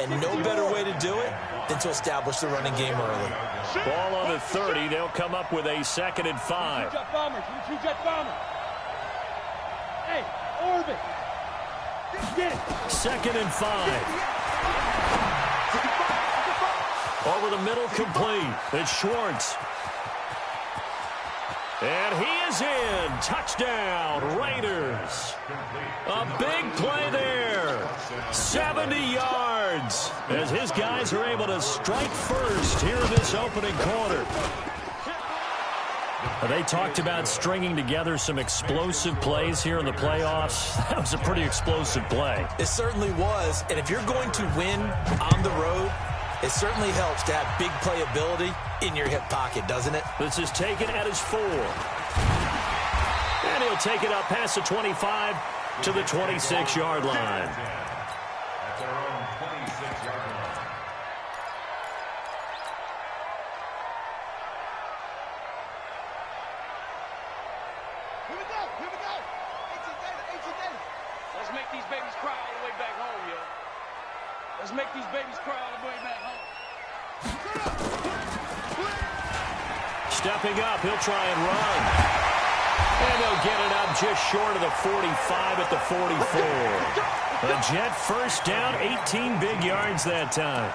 And no better way to do it than to establish the running game early. Ball on the 30. They'll come up with a 2nd and 5. Hey, Orbit. Get it. 2nd and 5. Over the middle, complete. It's Schwartz. And he is in. Touchdown, Raiders. A big play there. 70 yards as his guys are able to strike first here in this opening quarter. They talked about stringing together some explosive plays here in the playoffs. That was a pretty explosive play. It certainly was. And if you're going to win on the road, it certainly helps to have big playability in your hip pocket, doesn't it? This is taken at his 4. And he'll take it up past the 25 to the 26-yard line. That's our own 26-yard line. Here we go. 18 data. Let's make these babies cry all the way back home, yo. Let's make these babies cry all the way back home. Stepping up, he'll try and run. And they'll get it up just short of the 45 at the 44. A Jet first down, 18 big yards that time.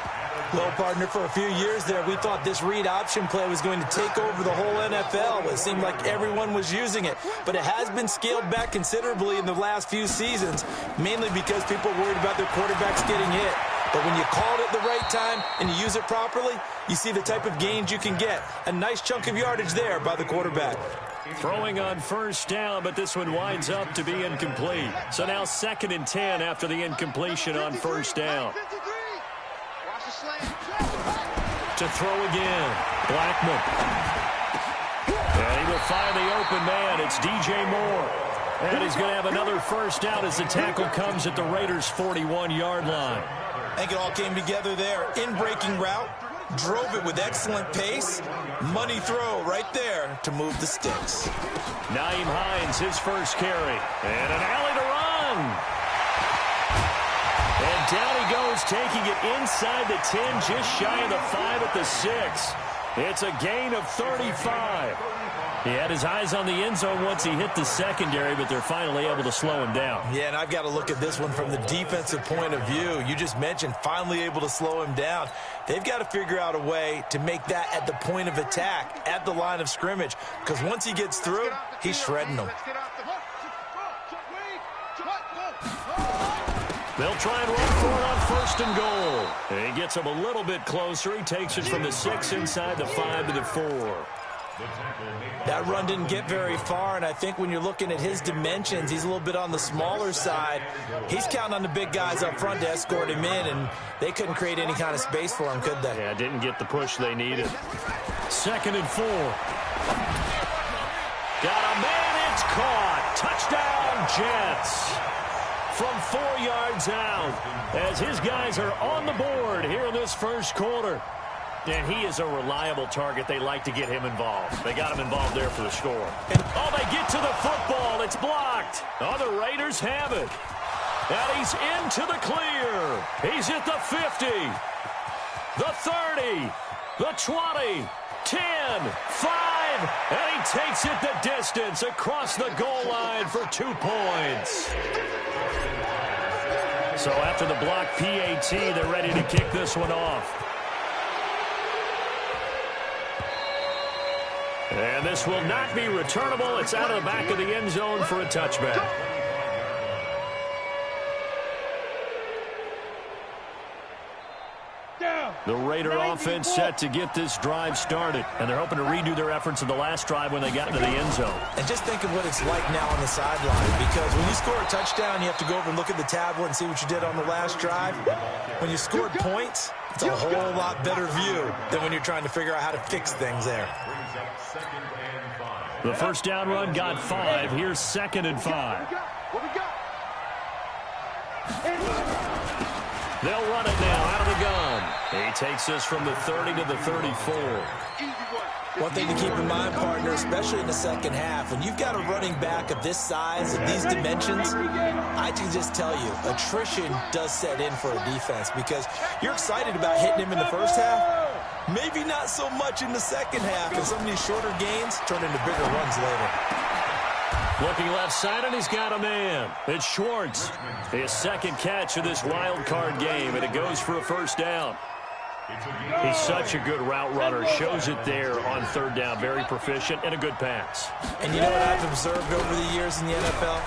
Well, partner, for a few years there, we thought this read option play was going to take over the whole NFL. It seemed like everyone was using it. But it has been scaled back considerably in the last few seasons, mainly because people are worried about their quarterbacks getting hit. But when you call it at the right time and you use it properly, you see the type of gains you can get. A nice chunk of yardage there by the quarterback. Throwing on first down, but this one winds up to be incomplete. So now 2nd and 10 after the incompletion on first down. To throw again, Blackman. And he will find the open man. It's DJ Moore. And he's going to have another first down as the tackle comes at the Raiders' 41-yard line. I think it all came together there. In-breaking route, drove it with excellent pace. Money throw right there to move the sticks. Nyheim Hines, his first carry. And an alley to run. And down he goes, taking it inside the 10, just shy of the 5 at the 6. It's a gain of 35. He had his eyes on the end zone once he hit the secondary, but they're finally able to slow him down. Yeah, and I've got to look at this one from the defensive point of view. You just mentioned finally able to slow him down. They've got to figure out a way to make that at the point of attack, at the line of scrimmage, because once he gets through, he's shredding them. They'll try and run for it on 1st and goal. And he gets him a little bit closer. He takes it from the 6 inside the 5 to the 4. That run didn't get very far, and I think when you're looking at his dimensions, he's a little bit on the smaller side. He's counting on the big guys up front to escort him in, and they couldn't create any kind of space for him, could they? Yeah, didn't get the push they needed. 2nd and 4. Got a man, it's caught. Touchdown, Jets. From 4 yards out, as his guys are on the board here in this first quarter. And he is a reliable target. They like to get him involved. They got him involved there for the score. And, oh, they get to the football. It's blocked. Oh, the Raiders have it. And he's into the clear. He's at the 50, the 30, the 20, 10, 5, and he takes it the distance across the goal line for 2 points. So after the block PAT, they're ready to kick this one off. And this will not be returnable. It's out of the back of the end zone for a touchback. The Raider offense set to get this drive started. And they're hoping to redo their efforts in the last drive when they got into the end zone. And just think of what it's like now on the sideline. Because when you score a touchdown, you have to go over and look at the tablet and see what you did on the last drive. When you scored points, it's a whole lot better view than when you're trying to figure out how to fix things there. The first down run got 5. Here's 2nd and 5. What we got? They'll run it now out of the gun. He takes this from the 30 to the 34. One thing to keep in mind, partner, especially in the second half, when you've got a running back of this size, of these dimensions, I can just tell you, attrition does set in for a defense because you're excited about hitting him in the first half, maybe not so much in the second half, and some of these shorter gains turn into bigger runs later. Looking left side, and he's got a man. It's Schwartz. His second catch of this wild card game, and it goes for a first down. He's such a good route runner. Shows it there on third down. Very proficient and a good pass. And you know what I've observed over the years in the NFL?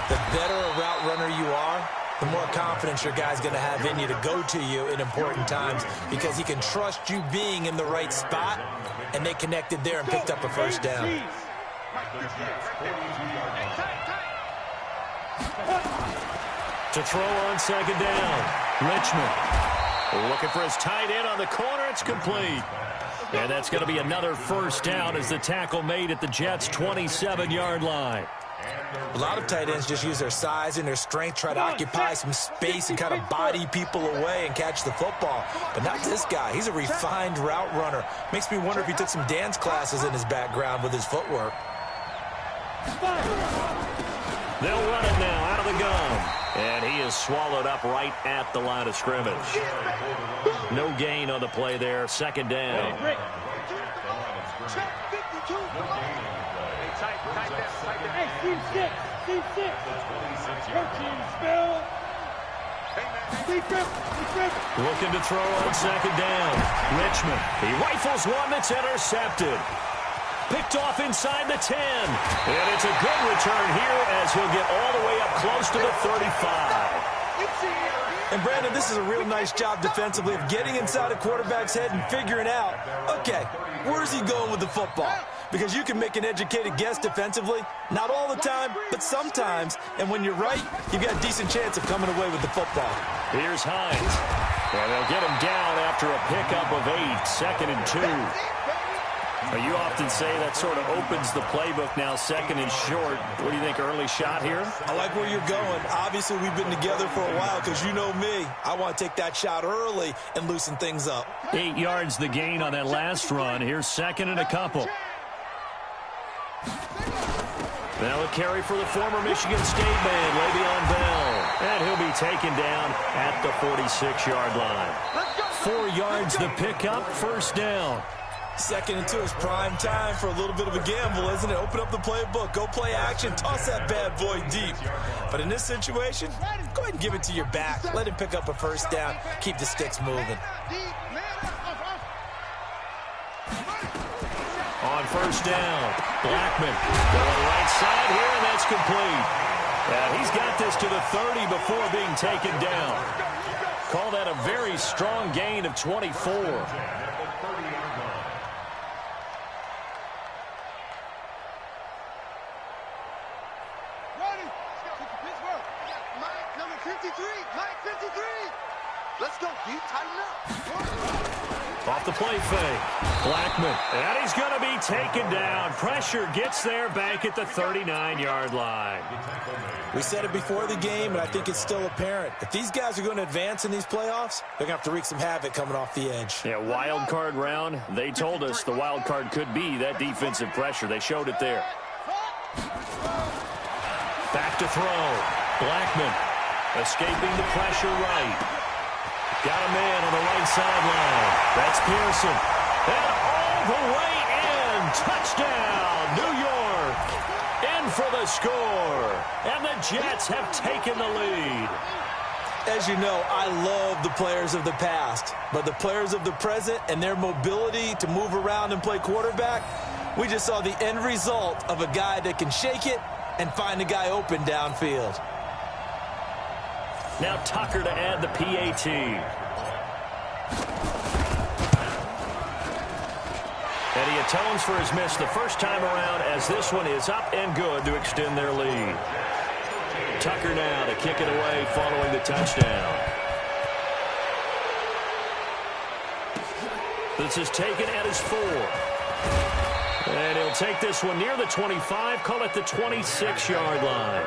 The better a route runner you are, the more confidence your guy's going to have in you to go to you in important times because he can trust you being in the right spot, and they connected there and picked up a first down. To throw on second down, Richmond. Looking for his tight end on the corner. It's complete. And that's going to be another first down as the tackle made at the Jets' 27-yard line. A lot of tight ends just use their size and their strength, try to occupy some space and kind of body people away and catch the football. But not this guy. He's a refined route runner. Makes me wonder if he took some dance classes in his background with his footwork. They'll run it now out of the gun. And he is swallowed up right at the line of scrimmage. No gain on the play there. Second down. Looking to throw on second down. Richmond. He rifles one that's intercepted. Picked off inside the 10. And it's a good return here as he'll get all the way up close to the 35. And, Brandon, this is a real nice job defensively of getting inside a quarterback's head and figuring out, okay, where's he going with the football? Because you can make an educated guess defensively, not all the time, but sometimes. And when you're right, you've got a decent chance of coming away with the football. Here's Hines. And they'll get him down after a pickup of 8, second and 2. You often say that sort of opens the playbook now, second and short. What do you think, early shot here? I like where you're going. Obviously, we've been together for a while because you know me. I want to take that shot early and loosen things up. 8 yards the gain on that last run. Here's second and a couple. Now a carry for the former Michigan State man, Le'Veon Bell. And he'll be taken down at the 46-yard line. 4 yards the pickup, first down. Second and 2 is prime time for a little bit of a gamble, isn't it? Open up the playbook, go play action, toss that bad boy deep. But in this situation, go ahead and give it to your back. Let him pick up a first down. Keep the sticks moving. On first down, Blackman going right side here, and that's complete. He's got this to the 30 before being taken down. Call that a very strong gain of 24. Let's go, D. Tighten up. Off the play fake. Blackman. And he's going to be taken down. Pressure gets there back at the 39-yard line. We said it before the game, and I think it's still apparent. If these guys are going to advance in these playoffs, they're going to have to wreak some havoc coming off the edge. Yeah, wild card round. They told us the wild card could be that defensive pressure. They showed it there. Back to throw. Blackman escaping the pressure right. Got a man on the right sideline. That's Pearson. And all the way in. Touchdown, New York. In for the score. And the Jets have taken the lead. As you know, I love the players of the past. But the players of the present and their mobility to move around and play quarterback, we just saw the end result of a guy that can shake it and find a guy open downfield. Now Tucker to add the PAT. And he atones for his miss the first time around as this one is up and good to extend their lead. Tucker now to kick it away following the touchdown. This is taken at his 4. And he'll take this one near the 25, call it the 26-yard line.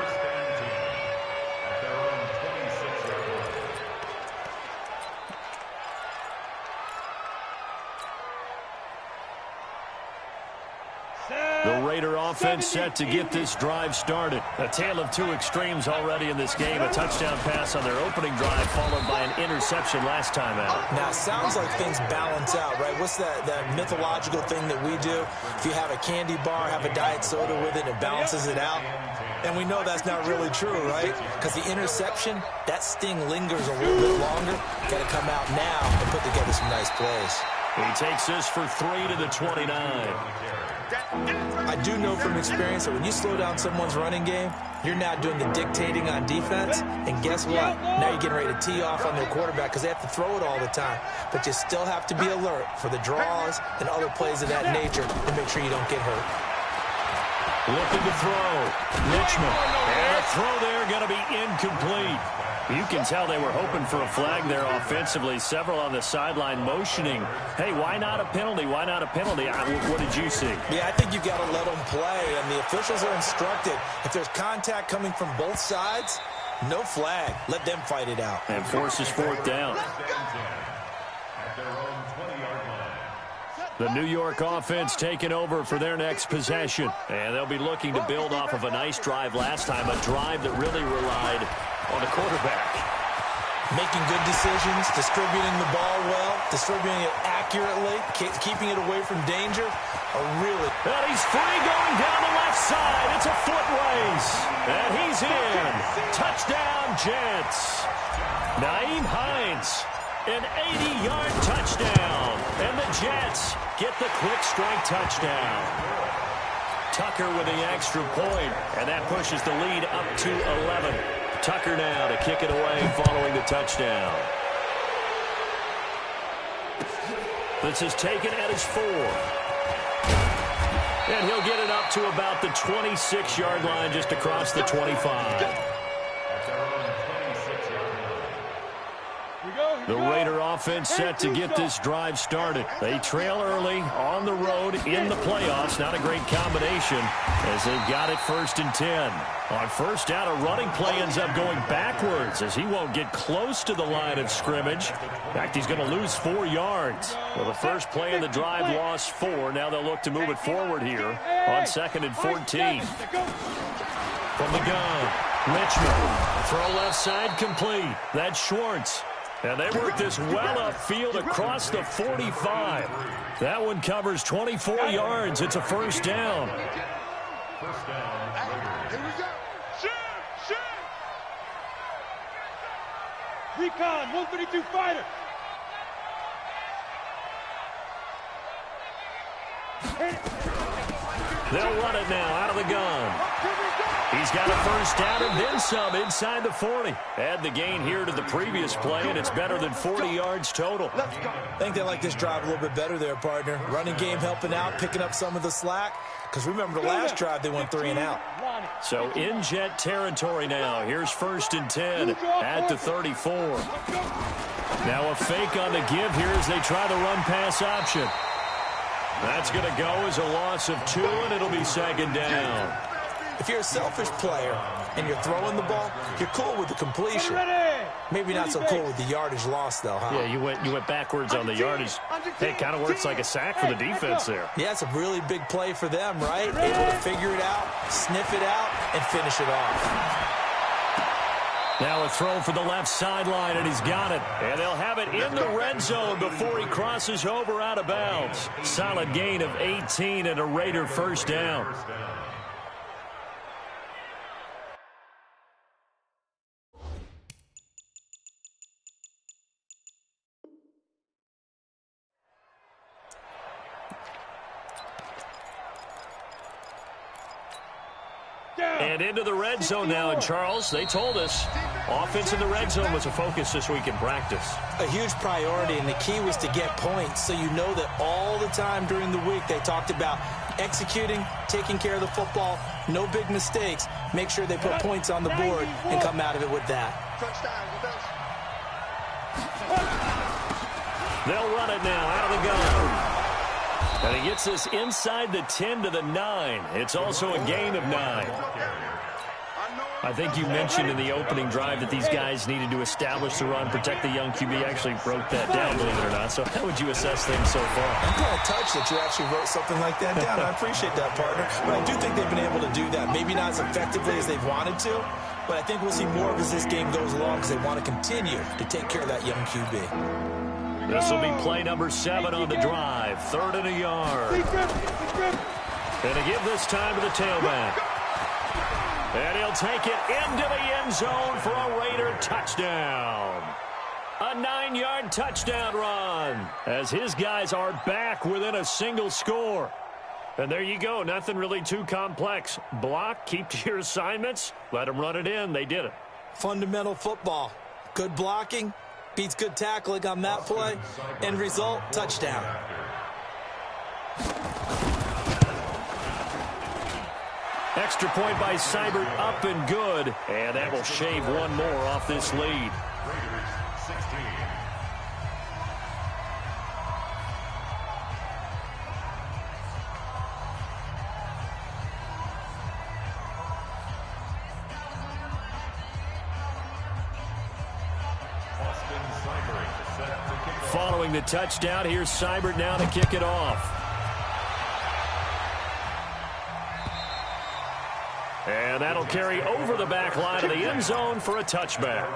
Raider offense set to get this drive started. A tale of two extremes already in this game. A touchdown pass on their opening drive followed by an interception last time out. Now, it sounds like things balance out, right? What's that mythological thing that we do? If you have a candy bar, have a diet soda with it, it balances it out. And we know that's not really true, right? Because the interception, that sting lingers a little bit longer. Got to come out now and put together some nice plays. He takes this for 3 to the 29. I do know from experience that when you slow down someone's running game, you're now doing the dictating on defense. And guess what? Now you're getting ready to tee off on their quarterback because they have to throw it all the time. But you still have to be alert for the draws and other plays of that nature to make sure you don't get hurt. Looking to throw. Richmond. And a throw there going to be incomplete. You can tell they were hoping for a flag there offensively. Several on the sideline motioning. Hey, why not a penalty? Why not a penalty? What did you see? Yeah, I think you've got to let them play. And the officials are instructed. If there's contact coming from both sides, no flag. Let them fight it out. And forces fourth down. The New York offense taking over for their next possession. And they'll be looking to build off of a nice drive last time, a drive that really relied on the quarterback. Making good decisions, distributing the ball well, distributing it accurately, keeping it away from danger. And he's free going down the left side. It's a foot race. And he's in. Touchdown, Jets. Nyheim Hines. An 80-yard touchdown. And the Jets get the quick strike touchdown. Tucker with the extra point. And that pushes the lead up to 11. Tucker now to kick it away following the touchdown. This is taken at his 4. And he'll get it up to about the 26-yard line just across the 25. The Raider offense set to get this drive started. They trail early on the road in the playoffs. Not a great combination as they've got it 1st and 10. On first down, a running play ends up going backwards as he won't get close to the line of scrimmage. In fact, he's going to lose 4 yards. Well, the first play of the drive lost 4. Now they'll look to move it forward here on 2nd and 14. From the gun, Richmond. Throw left side complete. That's Schwartz. And they work this well upfield across the 45. That one covers 24 yards. It's a first down. First down. Here we go. Shoot! Recon, 132 fighter. They'll run it now out of the gun. He's got a first down and then some inside the 40. Add the gain here to the previous play, and it's better than 40 yards total. I think they like this drive a little bit better there, partner. Running game helping out, picking up some of the slack. Because remember, the last drive, they went 3 and out. So in Jet territory now. Here's 1st and 10 at the 34. Now a fake on the give here as they try the run-pass option. That's going to go as a loss of 2, and it'll be 2nd down. If you're a selfish player and you're throwing the ball, you're cool with the completion. Maybe not so cool with the yardage loss, though, huh? Yeah, you went backwards on the yardage. Hey, it kind of works like a sack for the defense there. Yeah, it's a really big play for them, right? Able to figure it out, sniff it out, and finish it off. Now a throw for the left sideline, and he's got it. And they'll have it in the red zone before he crosses over out of bounds. Solid gain of 18 and a Raider first down. And into the red zone now, and Charles, they told us offense in the red zone was a focus this week in practice. A huge priority, and the key was to get points. So you know that all the time during the week they talked about executing, taking care of the football, no big mistakes. Make sure they put points on the board and come out of it with that. They'll run it now out of the gun. And he gets this inside the 10 to the 9. It's also a gain of 9. I think you mentioned in the opening drive that these guys needed to establish the run, protect the young QB. I actually wrote that down, believe it or not. So how would you assess things so far? I'm kind of touched that you actually wrote something like that down. I appreciate that, partner. But I do think they've been able to do that. Maybe not as effectively as they've wanted to, but I think we'll see more of as this game goes along because they want to continue to take care of that young QB. This will be play number 7 on the drive. 3rd and a yard. And to give this time to the tailback. And he'll take it into the end zone for a Raider touchdown. A 9-yard touchdown run as his guys are back within a single score. And there you go. Nothing really too complex. Block, keep to your assignments, let them run it in. They did it. Fundamental football. Good blocking beats good tackling on that play. End result, touchdown. Extra point by Seibert, up and good. And that will shave one more off this lead. Following the touchdown, here's Seibert now to kick it off. And that'll carry over the back line of the end zone for a touchback.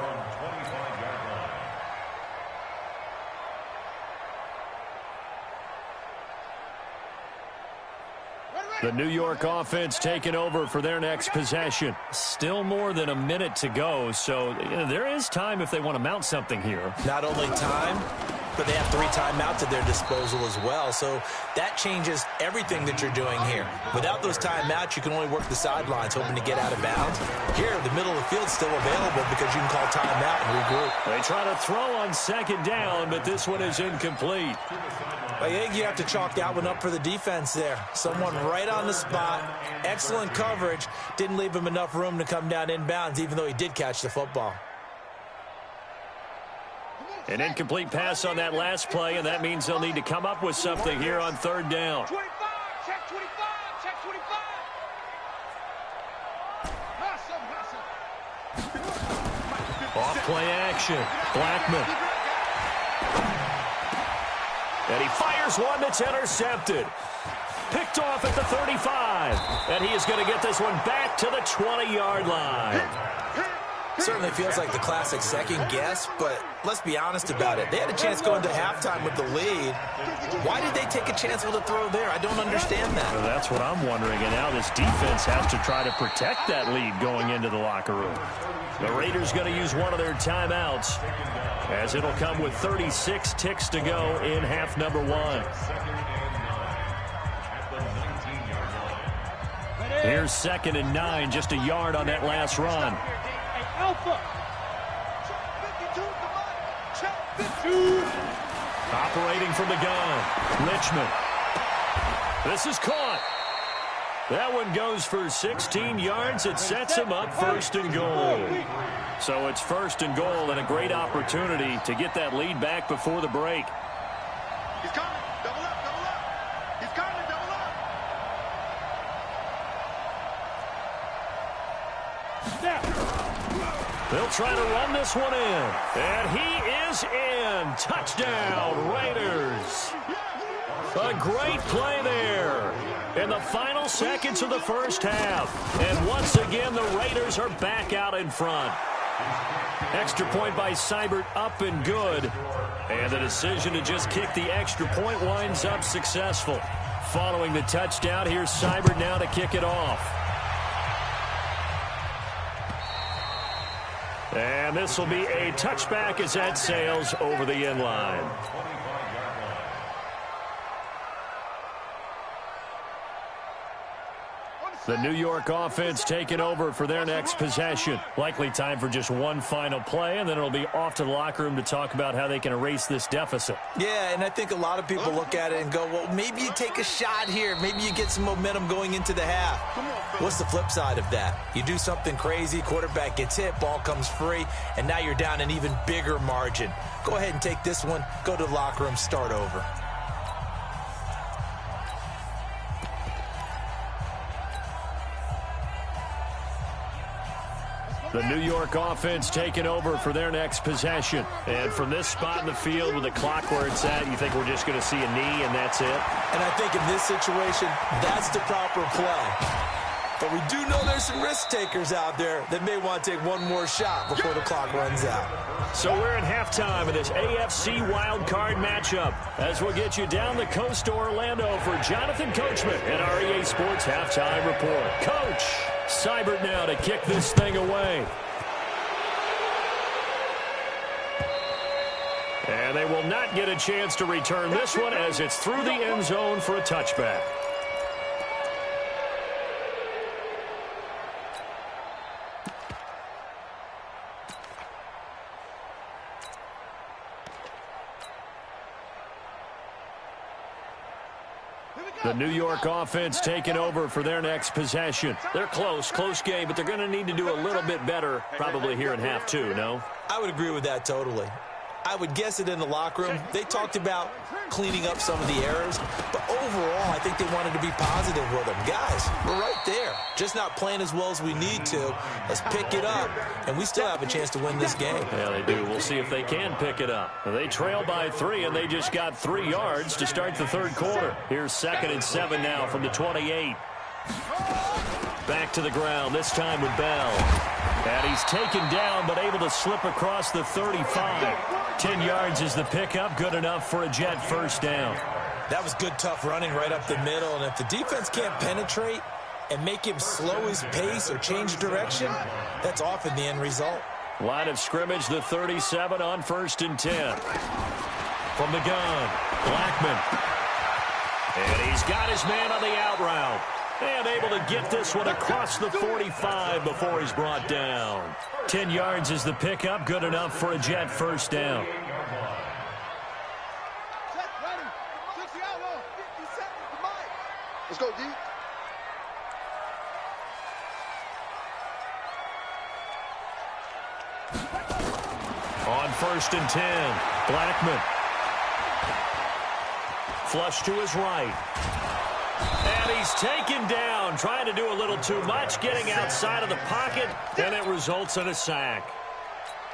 The New York offense taking over for their next possession. Still more than a minute to go, so there is time if they want to mount something here. Not only time, but they have 3 timeouts at their disposal as well, so that changes everything that you're doing here. Without those timeouts, you can only work the sidelines, hoping to get out of bounds. Here, the middle of the field's still available because you can call timeout and regroup. They try to throw on 2nd down, but this one is incomplete. I think you have to chalk that one up for the defense there. Someone right on the spot. Excellent coverage. Didn't leave him enough room to come down inbounds, even though he did catch the football. An incomplete pass on that last play, and that means they'll need to come up with something here on 3rd down. 25, check 25, check 25. Off play action. Blackman. And he fires one that's intercepted. Picked off at the 35. And he is going to get this one back to the 20-yard line. Certainly feels like the classic second guess, but let's be honest about it. They had a chance going to halftime with the lead. Why did they take a chance with a throw there? I don't understand that. Well, that's what I'm wondering. And now this defense has to try to protect that lead going into the locker room. The Raiders going to use one of their timeouts, as it'll come with 36 ticks to go in half number 1. Here's 2nd and 9, just a yard on that last run. Alpha. Operating from the gun, Richmond. This is caught. That one goes for 16 yards. It sets him up 1st and goal. So it's 1st and goal, and a great opportunity to get that lead back before the break. He's coming. Double up, double up. He's coming, double up. They'll try to run this one in. And he is in. Touchdown, Raiders. A great play there in the final seconds of the first half. And once again, the Raiders are back out in front. Extra point by Seibert, up and good. And the decision to just kick the extra point winds up successful. Following the touchdown, here's Seibert now to kick it off. And this will be a touchback as that sails over the end line. The New York offense taking over for their next possession. Likely time for just one final play, and then it'll be off to the locker room to talk about how they can erase this deficit. Yeah, and I think a lot of people look at it and go, well, maybe you take a shot here. Maybe you get some momentum going into the half. What's the flip side of that? You do something crazy, quarterback gets hit, ball comes free, and now you're down an even bigger margin. Go ahead and take this one, go to the locker room, start over. The New York offense taking over for their next possession. And from this spot in the field with the clock where it's at, you think we're just going to see a knee and that's it? And I think in this situation, that's the proper play. But we do know there's some risk takers out there that may want to take one more shot before the clock runs out. So we're in halftime of this AFC wildcard matchup as we'll get you down the coast to Orlando for Jonathan Coachman and our EA Sports Halftime Report. Coach, Seibert now to kick this thing away. And they will not get a chance to return this one as it's through the end zone for a touchback. The New York offense taking over for their next possession. They're close game, but they're going to need to do a little bit better probably here in half two, no? I would agree with that totally. I would guess it in the locker room. They talked about cleaning up some of the errors, but overall, I think they wanted to be positive with them. Guys, we're right there. Just not playing as well as we need to. Let's pick it up, and we still have a chance to win this game. Yeah, they do. We'll see if they can pick it up. They trail by 3, and they just got 3 yards to start the third quarter. Here's 2nd and 7 now from the 28. Back to the ground, this time with Bell. And he's taken down, but able to slip across the 35. 10 yards is the pickup, good enough for a Jet first down. That was good, tough running right up the middle. And if the defense can't penetrate and make him slow his pace or change direction, that's often the end result. Line of scrimmage, the 37 on 1st and 10. From the gun, Blackman. And he's got his man on the out route. And able to get this one across the 45 before he's brought down. 10 yards is the pickup, good enough for a Jet first down. Let's go, D. On 1st and 10, Blackman. Flush to his right. And he's taken down, trying to do a little too much, getting outside of the pocket, and it results in a sack.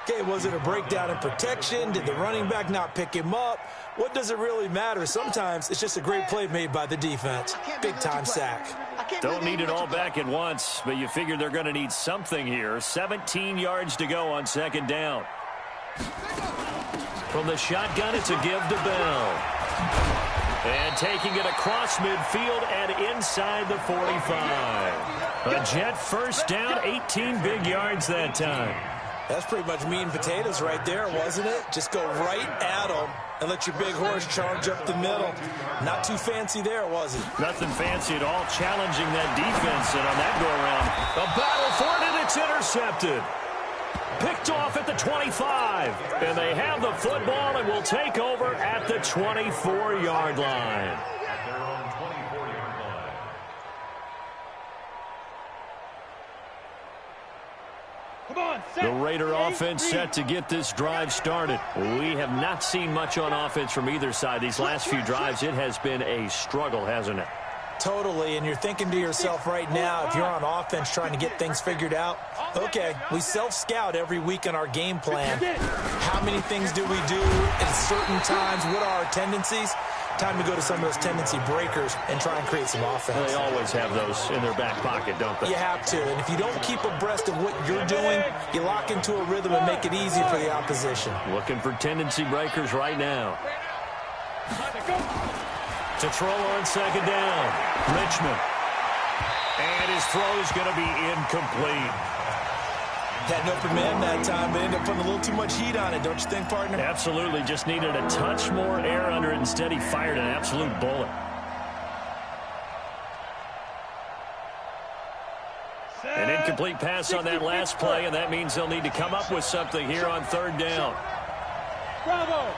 Okay, was it a breakdown in protection? Did the running back not pick him up? What does it really matter? Sometimes it's just a great play made by the defense. Big-time sack. Don't need it all back at once, but you figure they're going to need something here. 17 yards to go on 2nd down. From the shotgun, it's a give to Bell. And taking it across midfield and inside the 45. A Jet first down, 18 big yards that time. That's pretty much meat and potatoes right there, wasn't it? Just go right at them and let your big horse charge up the middle. Not too fancy there, was it? Nothing fancy at all, challenging that defense. And on that go-around, a battle for it, and it's intercepted. Picked off at the 25. And they have the football and will take over at the 24-yard line. At their own 24-yard line. Come on, set. The Raider offense set to get this drive started. We have not seen much on offense from either side. These last few drives, it has been a struggle, hasn't it? Totally, and you're thinking to yourself right now, if you're on offense trying to get things figured out, okay, we self-scout every week in our game plan. How many things do we do at certain times? What are our tendencies? Time to go to some of those tendency breakers and try and create some offense. They always have those in their back pocket, don't they? You have to, and if you don't keep abreast of what you're doing, you lock into a rhythm and make it easy for the opposition. Looking for tendency breakers right now. To throw on 2nd down, Richmond. And his throw is going to be incomplete. Had an open man that time, but ended up putting a little too much heat on it, don't you think, partner? Absolutely, just needed a touch more air under it. Instead, he fired an absolute bullet. An incomplete pass on that last play, and that means they'll need to come up with something here on 3rd down. Bravo.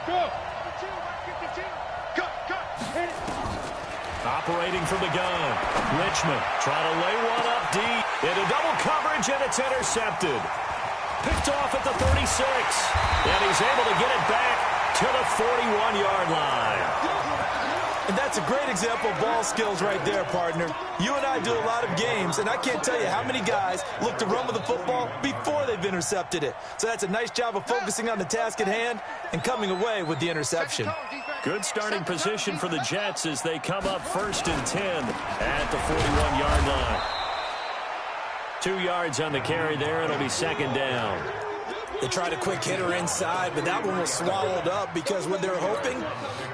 Go. Operating from the gun. Richmond trying to lay one up deep. Into double coverage, and it's intercepted. Picked off at the 36. And he's able to get it back to the 41-yard line. And that's a great example of ball skills right there, partner. You and I do a lot of games, and I can't tell you how many guys look to run with the football before they've intercepted it. So that's a nice job of focusing on the task at hand and coming away with the interception. Good starting position for the Jets as they come up 1st and 10 at the 41-yard line. 2 yards on the carry there. It'll be 2nd down. They tried a quick hitter inside, but that one was swallowed up because what they're hoping,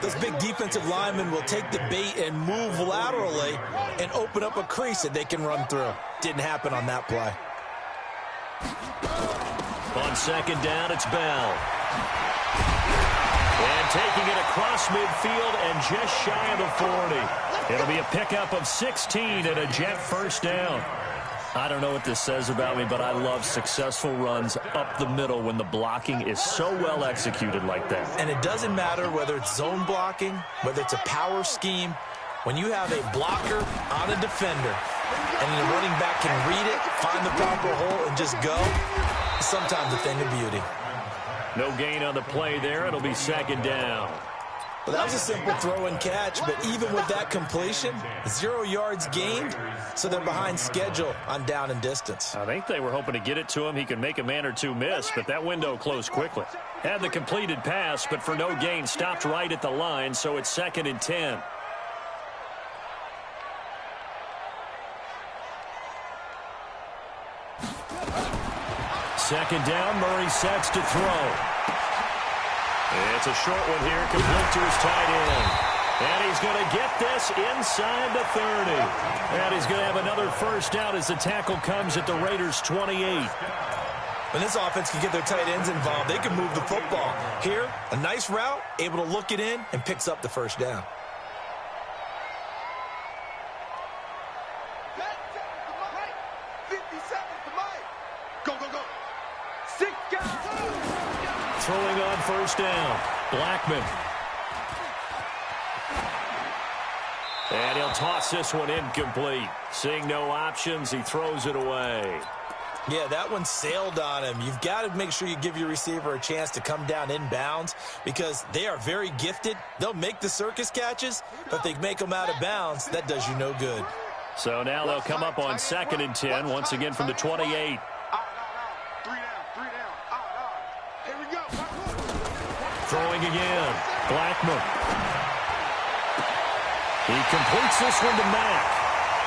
those big defensive linemen will take the bait and move laterally and open up a crease that they can run through. Didn't happen on that play. On 2nd down, it's Bell. And taking it across midfield and just shy of the 40. It'll be a pickup of 16 and a Jet 1st down. I don't know what this says about me, but I love successful runs up the middle when the blocking is so well executed like that. And it doesn't matter whether it's zone blocking, whether it's a power scheme. When you have a blocker on a defender and the running back can read it, find the proper hole, and just go, it's sometimes a thing of beauty. No gain on the play there. It'll be 2nd down. Well, that was a simple throw and catch, but even with that completion, 0 yards gained, so they're behind schedule on down and distance. I think they were hoping to get it to him. He could make a man or two miss, but that window closed quickly. Had the completed pass, but for no gain, stopped right at the line, so it's 2nd and 10. Second down, Murray sets to throw. It's a short one here, complete to his tight end. And he's going to get this inside the 30. And he's going to have another 1st down as the tackle comes at the Raiders' 28. When this offense can get their tight ends involved, they can move the football. Here, a nice route, able to look it in, and picks up the 1st down. Throwing on 1st down, Blackman. And he'll toss this one incomplete. Seeing no options, he throws it away. Yeah, that one sailed on him. You've got to make sure you give your receiver a chance to come down inbounds because they are very gifted. They'll make the circus catches, but if they make them out of bounds, that does you no good. So now they'll come up on 2nd and 10, once again from the 28. Throwing again, Blackman. He completes this one to Mack.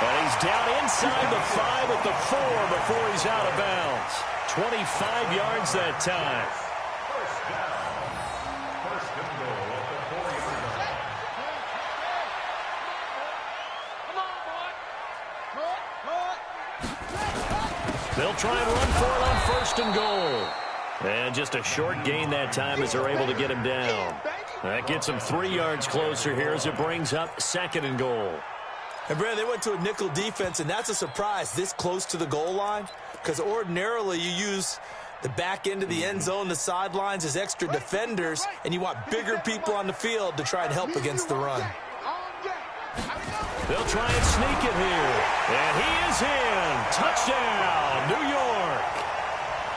And he's down inside the 5 at the 4 before he's out of bounds. 25 yards that time. They'll try and run for it on 1st and goal. And just a short gain that time as they're able to get him down. That gets him 3 yards closer here as it brings up 2nd and goal. And, Brad, they went to a nickel defense, and that's a surprise this close to the goal line because ordinarily you use the back end of the end zone, the sidelines as extra defenders, and you want bigger people on the field to try and help against the run. They'll try and sneak it here. And he is in. Touchdown, New York.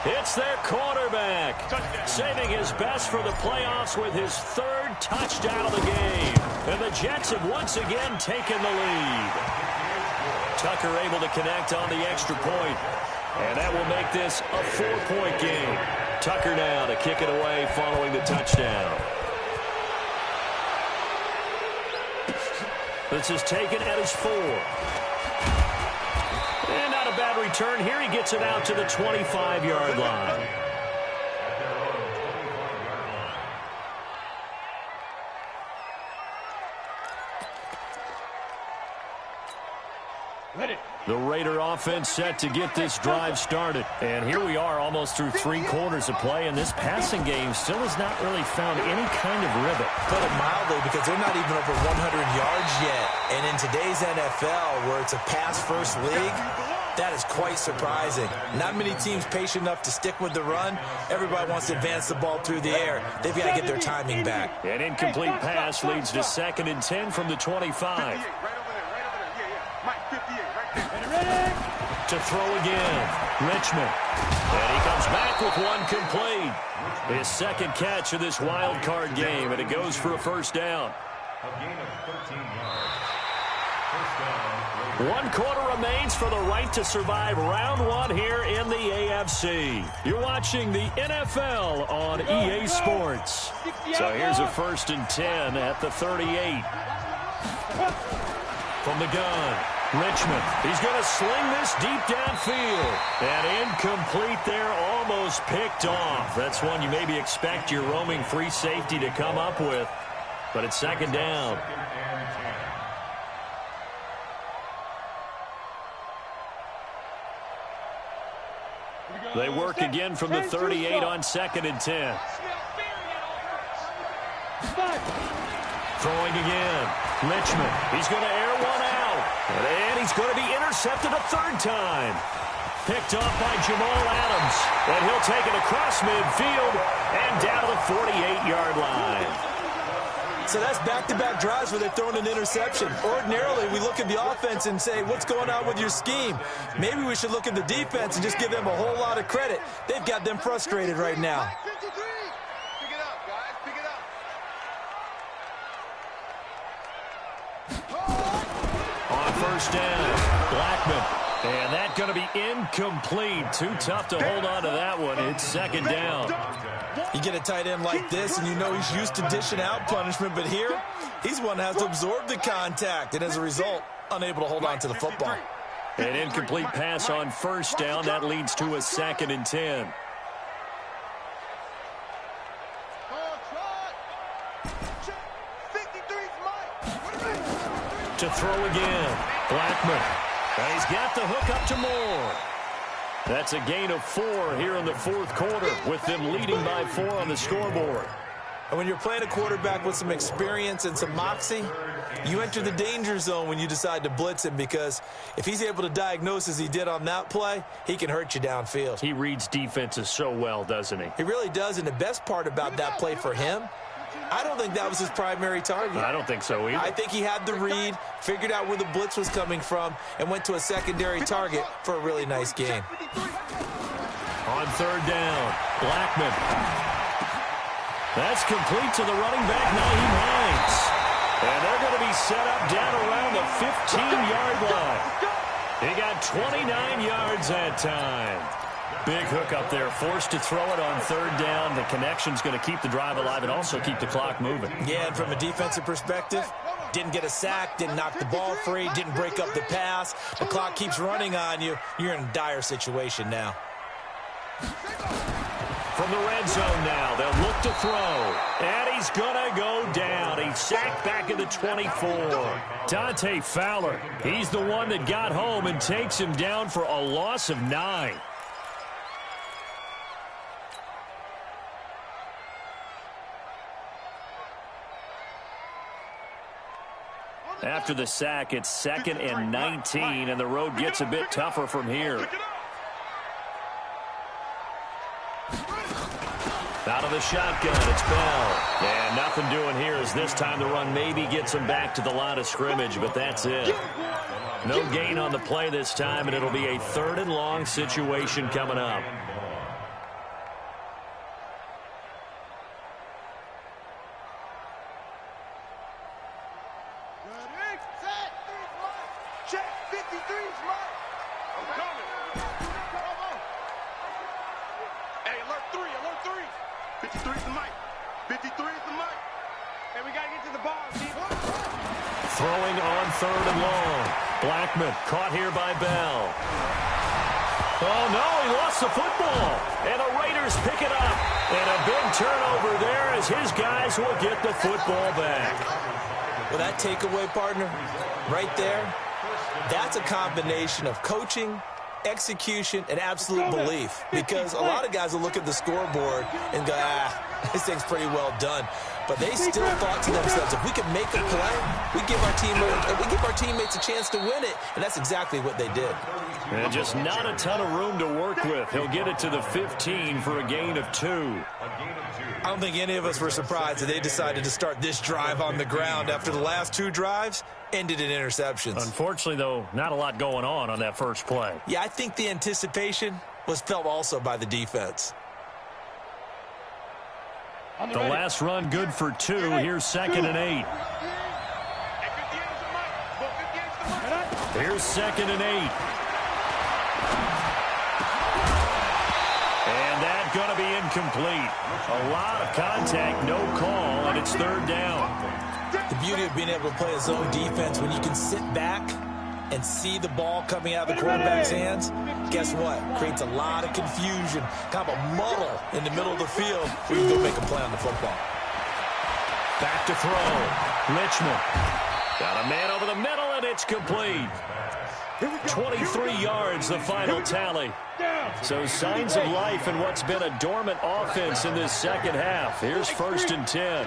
It's their quarterback, saving his best for the playoffs with his 3rd touchdown of the game. And the Jets have once again taken the lead. Tucker able to connect on the extra point. And that will make this a 4-point game. Tucker now to kick it away following the touchdown. This is taken at his 4. And not a bad return here. He gets it out to the 25-yard line. The Raider offense set to get this drive started. And here we are almost through 3 quarters of play, and this passing game still has not really found any kind of rhythm. Put it mildly, because they're not even over 100 yards yet. And in today's NFL, where it's a pass-first league, that is quite surprising. Not many teams patient enough to stick with the run. Everybody wants to advance the ball through the air. They've got to get their timing back. An incomplete pass leads to 2nd and 10 from the 25. To throw again, Richmond. And he comes back with one complete. His 2nd catch of this wild card game, and it goes for a 1st down. A gain of 13 yards. First down. 1 quarter remains for the right to survive round 1 here in the AFC. You're watching the NFL on EA Sports. So here's a 1st and 10 at the 38. From the gun, Richmond. He's going to sling this deep downfield. And incomplete there, almost picked off. That's one you maybe expect your roaming free safety to come up with. But it's 2nd down. They work again from the 38 on 2nd and 10. Throwing again. Richmond. He's going to air one out. And he's going to be intercepted a 3rd time. Picked off by Jamal Adams. And he'll take it across midfield and down to the 48-yard line. So that's back-to-back drives where they're throwing an interception. Ordinarily, we look at the offense and say, what's going on with your scheme? Maybe we should look at the defense and just give them a whole lot of credit. They've got them frustrated right now. Pick it up, guys. Pick it up. On 1st down, Blackman. And that's going to be incomplete. Too tough to hold on to that one. It's 2nd down. You get a tight end like this, and you know he's used to dishing out punishment, but here, he's one that has to absorb the contact, and as a result, unable to hold on to the football. An incomplete pass on 1st down. That leads to a 2nd and 10. To throw again, Blackman. And he's got the hook up to Moore. That's a gain of 4 here in the 4th quarter, with them leading by 4 on the scoreboard. And when you're playing a quarterback with some experience and some moxie, you enter the danger zone when you decide to blitz him, because if he's able to diagnose as he did on that play, he can hurt you downfield. He reads defenses so well, doesn't he? He really does, and the best part about that play for him, I don't think that was his primary target. I don't think so either. I think he had the read, figured out where the blitz was coming from, and went to a secondary target for a really nice gain. On 3rd down, Blackman. That's complete to the running back, Naheem Hines. And they're going to be set up down around the 15-yard line. He got 29 yards that time. Big hook up there, forced to throw it on 3rd down. The connection's going to keep the drive alive and also keep the clock moving. Yeah, and from a defensive perspective, didn't get a sack, didn't knock the ball free, didn't break up the pass. The clock keeps running on you. You're in a dire situation now. From the red zone now, they'll look to throw. And he's going to go down. He's sacked back at the 24. Dante Fowler, he's the one that got home and takes him down for a loss of 9. After the sack, it's 2nd and 19, and the road gets a bit tougher from here. Out of the shotgun, it's Bell. And nothing doing here as this time the run maybe gets him back to the line of scrimmage, but that's it. No gain on the play this time, and it'll be a 3rd and long situation coming up. Throwing on 3rd and long. Blackman caught here by Bell. Oh, no, he lost the football. And the Raiders pick it up. And a big turnover there as his guys will get the football back. Well, that takeaway, partner, right there, that's a combination of coaching, execution, and absolute belief. Because a lot of guys will look at the scoreboard and go, this thing's pretty well done. But they still thought to themselves, if we can make a play, we give our teammates a chance to win it. And that's exactly what they did. And just not a ton of room to work with. He'll get it to the 15 for a gain of 2. I don't think any of us were surprised that they decided to start this drive on the ground after the last 2 drives ended in interceptions. Unfortunately, though, not a lot going on that first play. Yeah, I think the anticipation was felt also by the defense. The last run good for 2. Here's 2nd and 8. Here's 2nd and 8. And that's going to be incomplete. A lot of contact, no call, and it's 3rd down. The beauty of being able to play a zone defense when you can sit back and see the ball coming out of the quarterback's hands, guess what? Creates a lot of confusion, kind of a muddle in the middle of the field where you go make a play on the football. Back to throw. Richmond. Got a man over the middle, and it's complete. 23 yards, the final tally. So signs of life in what's been a dormant offense in this second half. Here's 1st and 10.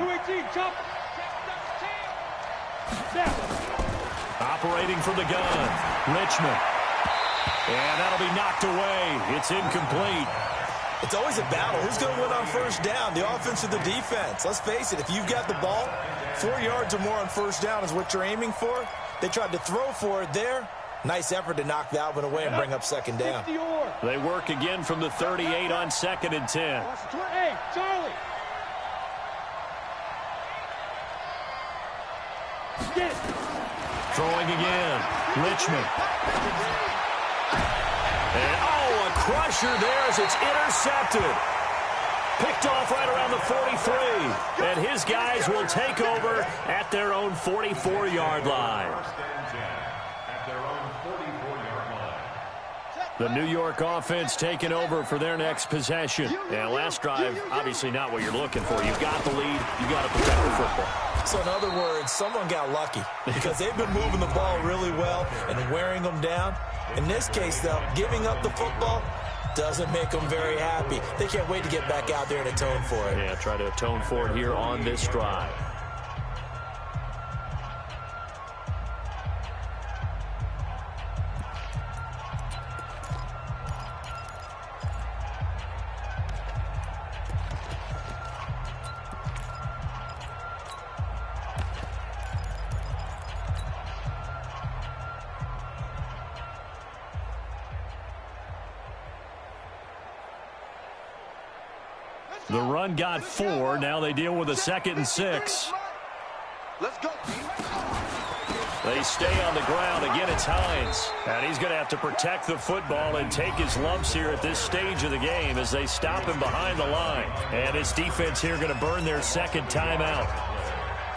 Operating from the gun, Richmond. And that'll be knocked away. It's incomplete. It's always a battle. Who's going to win on 1st down, the offense or the defense? Let's face it, if you've got the ball, 4 yards or more on 1st down is what you're aiming for. They tried to throw for it there. Nice effort to knock that one away and bring up 2nd down. They work again from the 38 on 2nd and 10. Hey, Charlie. Get it. Throwing again. Richmond. And, a crusher there as it's intercepted. Picked off right around the 43. And his guys will take over at their own 44-yard line. The New York offense taking over for their next possession. And last drive, obviously not what you're looking for. You've got the lead. You've got to protect the football. So in other words, someone got lucky because they've been moving the ball really well and wearing them down. In this case, though, giving up the football doesn't make them very happy. They can't wait to get back out there and atone for it. Yeah, try to atone for it here on this drive. The run got 4. Now they deal with a 2nd and 6. Let's go. They stay on the ground. Again, it's Hines. And he's going to have to protect the football and take his lumps here at this stage of the game as they stop him behind the line. And his defense here going to burn their 2nd timeout.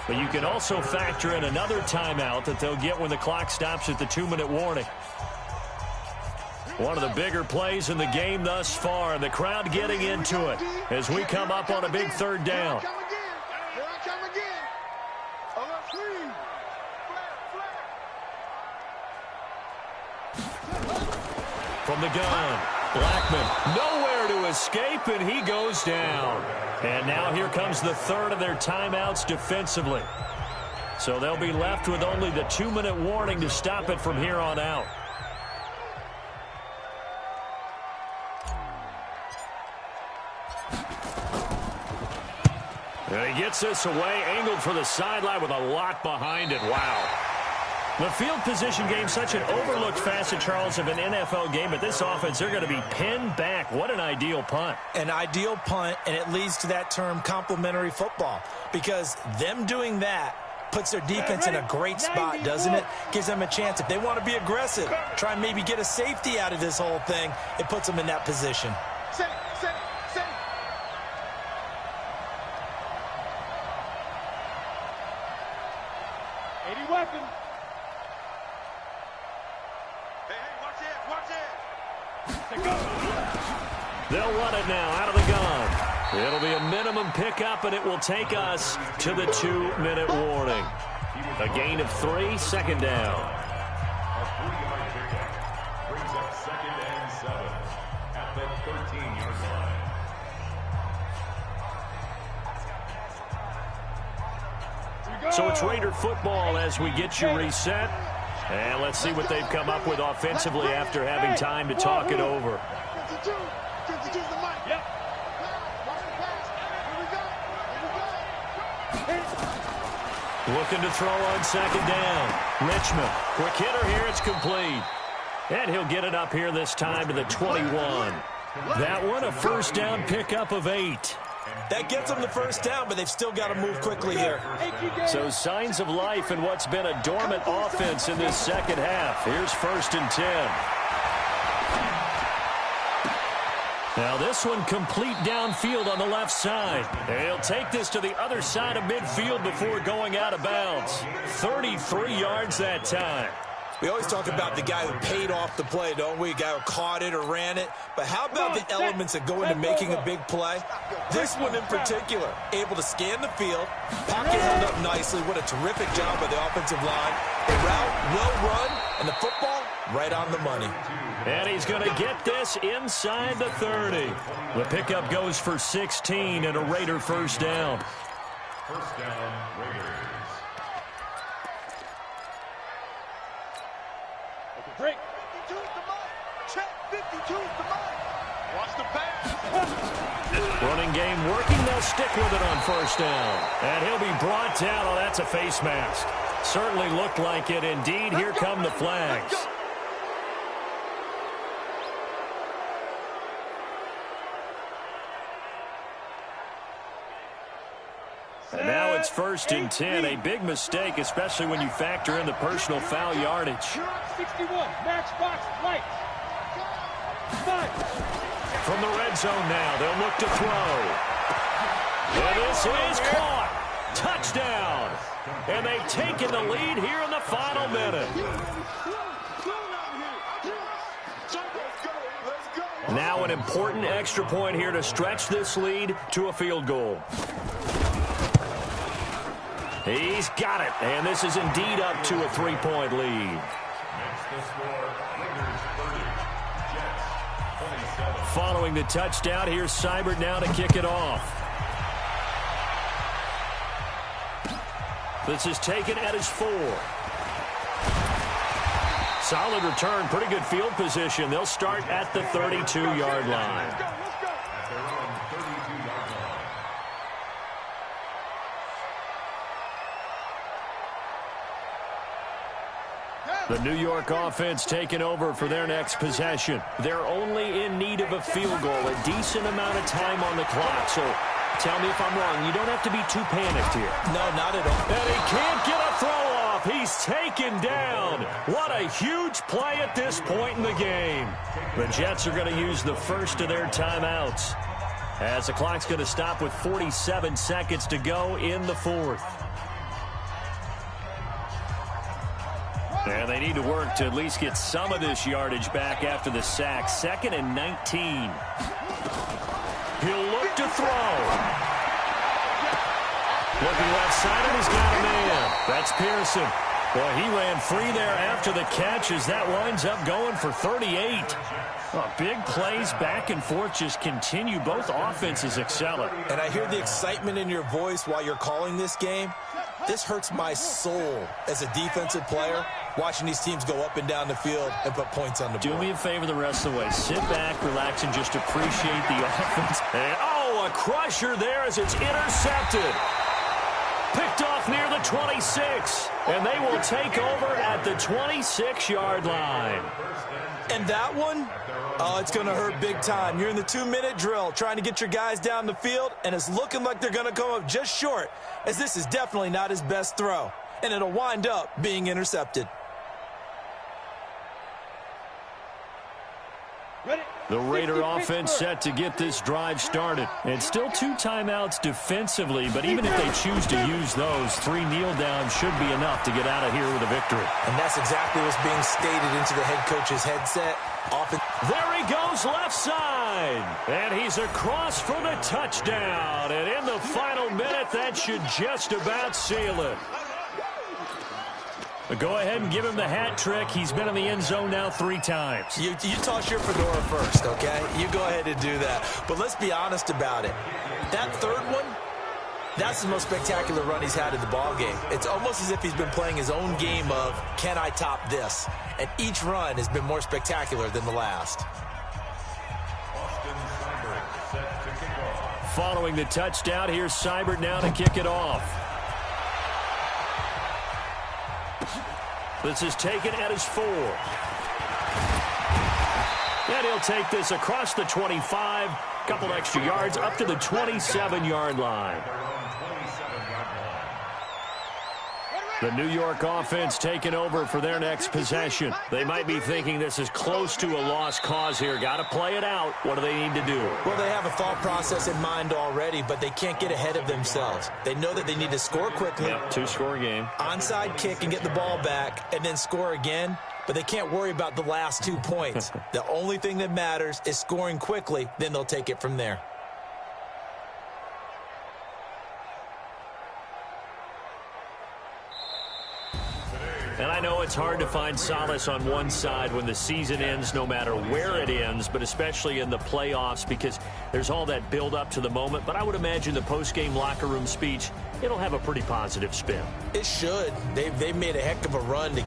But you can also factor in another timeout that they'll get when the clock stops at the 2-minute warning. One of the bigger plays in the game thus far. The crowd getting into it as we come up on a big 3rd down. Here I come again. From the gun, Blackman nowhere to escape, and he goes down. And now here comes the 3rd of their timeouts defensively. So they'll be left with only the 2-minute warning to stop it from here on out. And he gets this away, angled for the sideline with a lot behind it. Wow. The field position game, such an overlooked facet, Charles, of an NFL game. But this offense, they're going to be pinned back. What an ideal punt. An ideal punt, and it leads to that term complementary football. Because them doing that puts their defense in a great spot, doesn't it? Gives them a chance. If they want to be aggressive, try and maybe get a safety out of this whole thing, it puts them in that position. Set. 80 weapon. Hey, watch it. They'll run it now out of the gun. It'll be a minimum pickup, and it will take us to the 2-minute warning. A gain of 3, 2nd down. A 3-yard pickup brings up 2nd and 7 at the 13-yard line. So it's Raider football as we get you reset. And let's see what they've come up with offensively after having time to talk it over. Looking to throw on 2nd down. Richmond, quick hitter here, it's complete. And he'll get it up here this time to the 21. That one, a 1st down pickup of 8. That gets them the first down, but they've still got to move quickly here. So signs of life in what's been a dormant offense in this second half. Here's 1st and 10. Now this one complete downfield on the left side. He'll take this to the other side of midfield before going out of bounds. 33 yards that time. We always talk about the guy who paid off the play, don't we? A guy who caught it or ran it. But how about the elements that go into making a big play? This one in particular, able to scan the field, pocket held up nicely. What a terrific job by the offensive line. The route well run, and the football right on the money. And he's going to get this inside the 30. The pickup goes for 16 and a Raider first down. First down, Raiders. Break. 52's the mark. Check. 52's the mark. Watch the pass. Running game working. They'll stick with it on first down. And he'll be brought down. Oh, that's a face mask. Certainly looked like it. Indeed, here come the flags. And now it's 1st and 10. A big mistake, especially when you factor in the personal foul yardage. 61. Match box. Lights. From the red zone now, they'll look to throw. And this is caught. Touchdown. And they've taken the lead here in the final minute. Now an important extra point here to stretch this lead to a field goal. He's got it, and this is indeed up to a 3-point lead. Following the touchdown, here's Seibert now to kick it off. This is taken at his 4. Solid return, pretty good field position. They'll start at the 32-yard line. The New York offense taking over for their next possession. They're only in need of a field goal, a decent amount of time on the clock. So tell me if I'm wrong. You don't have to be too panicked here. No, not at all. And he can't get a throw off. He's taken down. What a huge play at this point in the game. The Jets are going to use the first of their timeouts, as the clock's going to stop with 47 seconds to go in the 4th. And they need to work to at least get some of this yardage back after the sack. 2nd and 19. He'll look to throw. Looking left side, and he's got a man. That's Pearson. Boy, he ran free there after the catch as that winds up going for 38. Oh, big plays back and forth just continue. Both offenses excelling. And I hear the excitement in your voice while you're calling this game. This hurts my soul as a defensive player, watching these teams go up and down the field and put points on the board. Do me a favor the rest of the way. Sit back, relax, and just appreciate the offense. And, oh, a crusher there as it's intercepted. Picked off near the 26. And they will take over at the 26-yard line. And that one, oh, it's going to hurt big time. You're in the 2-minute drill trying to get your guys down the field, and it's looking like they're going to come up just short, as this is definitely not his best throw. And it'll wind up being intercepted. The Raider offense set to get this drive started. And still 2 timeouts defensively, but even if they choose to use those, 3 kneel downs should be enough to get out of here with a victory. And that's exactly what's being stated into the head coach's headset. There he goes left side. And he's across for the touchdown. And in the final minute, that should just about seal it. But go ahead and give him the hat trick. He's been in the end zone now 3 times. You toss your fedora first, okay? You go ahead and do that. But let's be honest about it. That third one, that's the most spectacular run he's had in the ballgame. It's almost as if he's been playing his own game of, can I top this? And each run has been more spectacular than the last. Following the touchdown, here's Seibert now to kick it off. This is taken at his 4. And he'll take this across the 25, a couple extra yards up to the 27-yard line. The New York offense taking over for their next possession. They might be thinking this is close to a lost cause here. Got to play it out. What do they need to do? Well, they have a thought process in mind already, but they can't get ahead of themselves. They know that they need to score quickly. Yep, two-score game. Onside kick and get the ball back and then score again. But they can't worry about the last 2 points. The only thing that matters is scoring quickly. Then they'll take it from there. And I know it's hard to find solace on one side when the season ends, no matter where it ends, but especially in the playoffs because there's all that build up to the moment. But I would imagine the post-game locker room speech, it'll have a pretty positive spin. It should. They've made a heck of a run to